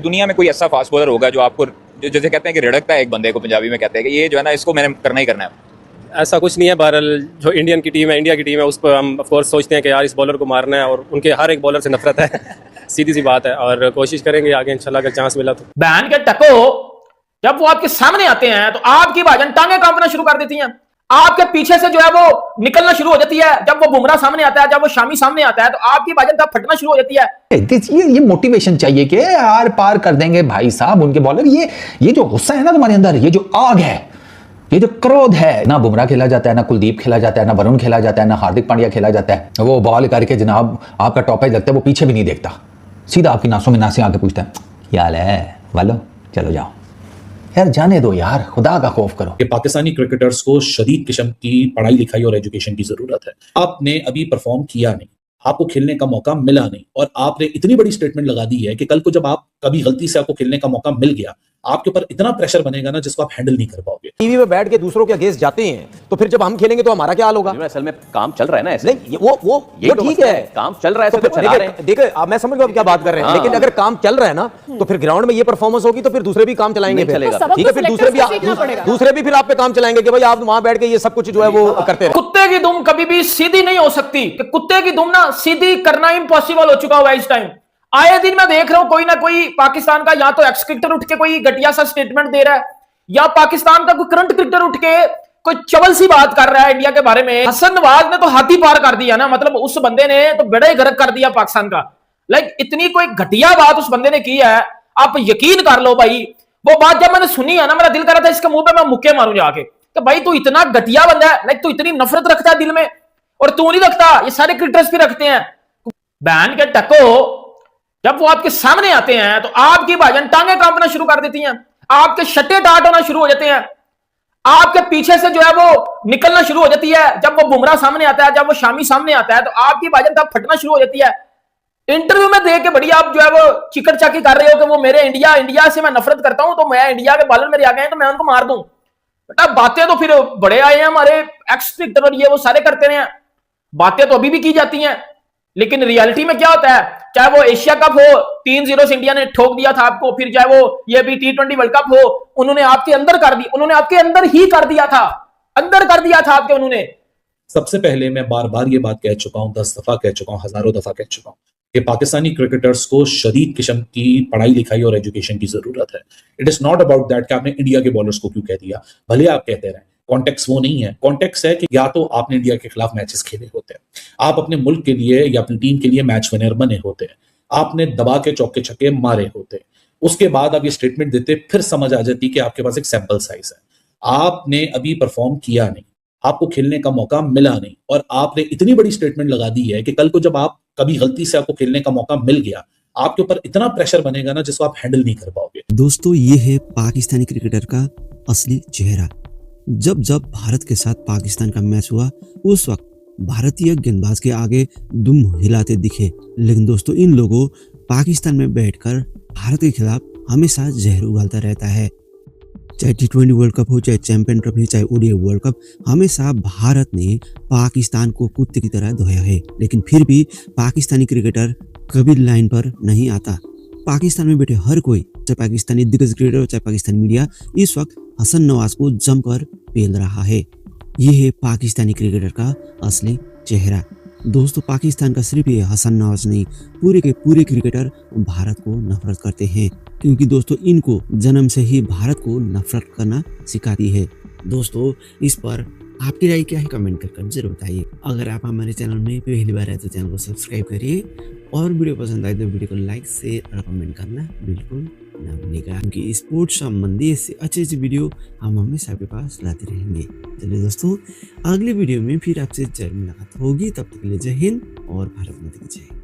दुनिया में कोई ऐसा फास्ट बॉलर होगा जो आपको जैसे कहते हैं कि रिड़कता है एक बंदे को, पंजाबी में कहते हैं कि ये जो है ना इसको मैंने करना ही करना है। ऐसा कुछ नहीं है। बहरहाल जो इंडिया की टीम है उस पर हम ऑफ कोर्स सोचते हैं कि यार इस बॉलर को मारना है और उनके हर एक बॉलर से नफरत है सीधी सी बात है, और कोशिश करेंगे आगे इंशाल्लाह अगर चांस मिला तो। बैन के टको जब वो आपके सामने आते हैं तो आपकी भाजन टांगे कांपना शुरू कर देती हैं, आपके पीछे से जो है वो निकलना शुरू हो जाती है। जब वो बुमराह सामने आता है, जब वो शामी सामने आता है तो आपकी भाजन तब फटना शुरू हो जाती है। ये मोटिवेशन चाहिए कि आर पार कर देंगे भाई साहब उनके बॉलर। ये जो गुस्सा है ना तुम्हारे अंदर, ये जो आग है, ये जो क्रोध है, ना बुमराह खेला जाता है, ना कुलदीप खेला जाता है, ना वरुण खेला जाता है, ना हार्दिक पांड्या खेला जाता है। वो बॉल करके जनाब आपका टॉप एज लगता है, वो पीछे भी नहीं देखता, सीधा आपकी नासों में नासें आके पूछता है क्या हाल है वालो, चलो जाओ यार, जाने दो यार, खुदा का खौफ करो। कि पाकिस्तानी क्रिकेटर्स को शदीद किस्म की पढ़ाई लिखाई और एजुकेशन की जरूरत है। आपने अभी परफॉर्म किया नहीं, आपको खेलने का मौका मिला नहीं, और आपने इतनी बड़ी स्टेटमेंट लगा दी है कि कल को जब आप कभी गलती से आपको खेलने का मौका मिल गया, आपके ऊपर इतना प्रेशर बनेगा ना जिसको आप हैंडल नहीं कर पाओगे। टीवी पे बैठ के दूसरों के अगेंस्ट जाते हैं तो फिर जब हम खेलेंगे तो हमारा क्या हाल होगा? असल में काम चल रहा है ना ऐसे। नहीं वो ठीक है, काम चल रहा है तो चला रहे हैं। देखिए आप, मैं समझ गया आप क्या बात कर रहे हैं, लेकिन अगर काम चल रहा है ना तो फिर ग्राउंड में ये परफॉर्मेंस होगी तो फिर दूसरे भी काम चलाएंगे, ठीक है, फिर दूसरे भी फिर आप पे काम चलाएंगे कि भाई आप वहां बैठ के ये सब कुछ जो है वो करते रहे। कुत्ते की दुम कभी भी सीधी नहीं हो सकती, कि कुत्ते की दुम ना सीधी करना इम्पॉसिबल हो चुका हुआ है इस टाइम। आए दिन मैं देख रहा हूं कोई ना कोई पाकिस्तान का या तो एक्स क्रिकेटर उठ के कोई घटिया सा स्टेटमेंट दे रहा है, या पाकिस्तान का कोई करंट क्रिकेटर उठ के कोई चवल सी बात कर रहा है इंडिया के बारे में। हसन नवाज ने तो हाथी पार कर दिया ना, मतलब उस बंदे ने तो बेड़ा ही गर्क कर दिया पाकिस्तान का। लाइक इतनी कोई घटिया बात उस बंदे ने की है, आप यकीन कर लो भाई। वो बात जब मैंने सुनी है ना, मेरा दिल कर रहा था इसके मुंह पे मैं मुक्के मारूं जाके, तो भाई तू इतना घटिया बंदा है, लाइक तू इतनी नफरत रखता है दिल में, और तू नहीं रखता, ये सारे क्रिकेटर्स भी रखते हैं। बैन के टको जब वो आपके सामने आते हैं तो आपकी भाजन टांगे कांपना शुरू कर देती हैं, आपके शट्टे टाट होना शुरू हो जाते हैं, आपके पीछे से जो है वो निकलना शुरू हो जाती है। जब वो बुमराह सामने आता है, जब वो शामी सामने आता है तो आपकी भाजन तब फटना शुरू हो जाती है। इंटरव्यू में देख के बढ़िया आप जो है वो चिकट चाकी कर रहे हो कि वो मेरे इंडिया से मैं नफरत करता हूं, तो मैं इंडिया के बॉलर मेरे आ गए तो मैं उनको मार दूं। बेटा बातें तो फिर बड़े आए हैं हमारे एक्स क्रिकेटर और ये वो सारे करते रहे हैं, बातें तो अभी भी की जाती हैं, लेकिन रियलिटी में क्या होता है? चाहे वो एशिया कप हो, 3-0 से इंडिया ने ठोक दिया था आपको, फिर चाहे वो ये भी T20 वर्ल्ड कप हो, उन्होंने आपके अंदर कर दी, उन्होंने आपके अंदर ही कर दिया था, अंदर कर दिया था आपके उन्होंने। सबसे पहले मैं बार बार ये बात कह चुका हूं, 10 दफा कह चुका हूं, हजारों दफा कह चुका हूं कि पाकिस्तानी क्रिकेटर्स को शदीद किस्म की पढ़ाई लिखाई और एजुकेशन की जरूरत है। It is not about that कि आपने इंडिया के बॉलर्स को क्यों कह दिया, भले आप कहते रहे, कॉन्टेक्स्ट वो नहीं है। कॉन्टेक्स्ट है कि या तो आपने इंडिया के खिलाफ मैचेस खेले होते हैं, आप अपने मुल्क के लिए या अपनी टीम के लिए मैच विनर बने होते हैं, आपने दबा के चौके छक्के मारे होते, उसके बाद आप ये स्टेटमेंट देते, फिर समझ आ जाती कि आपके पास एक सैंपल साइज है। आपने अभी परफॉर्म किया नहीं, आपको खेलने का मौका मिला नहीं, और आपने इतनी बड़ी स्टेटमेंट लगा दी है कि कल को जब आप कभी गलती से आपको खेलने का मौका मिल गया, आपके ऊपर इतना प्रेशर बनेगा ना जिसको आप हैंडल नहीं कर पाओगे। दोस्तों ये है पाकिस्तानी क्रिकेटर का असली चेहरा। जब भारत के साथ पाकिस्तान का मैच हुआ उस वक्त भारतीय गेंदबाज के आगे दुम हिलाते दिखे, लेकिन दोस्तों इन लोगों पाकिस्तान में बैठकर भारत के खिलाफ हमेशा जहर उगलता रहता है। चाहे T20 वर्ल्ड कप हो, चाहे चैंपियन ट्रॉफी, चाहे ODI वर्ल्ड कप, हमेशा भारत ने पाकिस्तान को कुत्ते की तरह धोया है, लेकिन फिर भी पाकिस्तानी क्रिकेटर कभी लाइन पर नहीं आता। पाकिस्तान में बैठे हर कोई, चाहे पाकिस्तानी दिग्गज क्रिकेटर हो, चाहे पाकिस्तानी मीडिया, इस वक्त हसन नवाज को जमकर पेल रहा है। ये है पाकिस्तानी क्रिकेटर का असली चेहरा। दोस्तों पाकिस्तान का सिर्फ ये हसन नवाज नहीं, पूरे के पूरे क्रिकेटर भारत को नफरत करते हैं, क्योंकि दोस्तों इनको जन्म से ही भारत को नफरत करना सिखाती है। दोस्तों इस पर आपकी राय क्या है, कमेंट कर जरूर बताइए। अगर आप हमारे चैनल में पहली बार आए तो चैनल को सब्सक्राइब करिए, और वीडियो पसंद आए तो वीडियो को लाइक शेयर और कमेंट करना बिल्कुल ना भूलिएगा, क्योंकि स्पोर्ट्स संबंधी ऐसे अच्छे वीडियो हम हमेशा आपके पास लाते रहेंगे। चलिए दोस्तों अगले वीडियो में फिर आपसे जरूर मुलाकात होगी, तब तक के लिए जय हिंद और भारत माता की जय।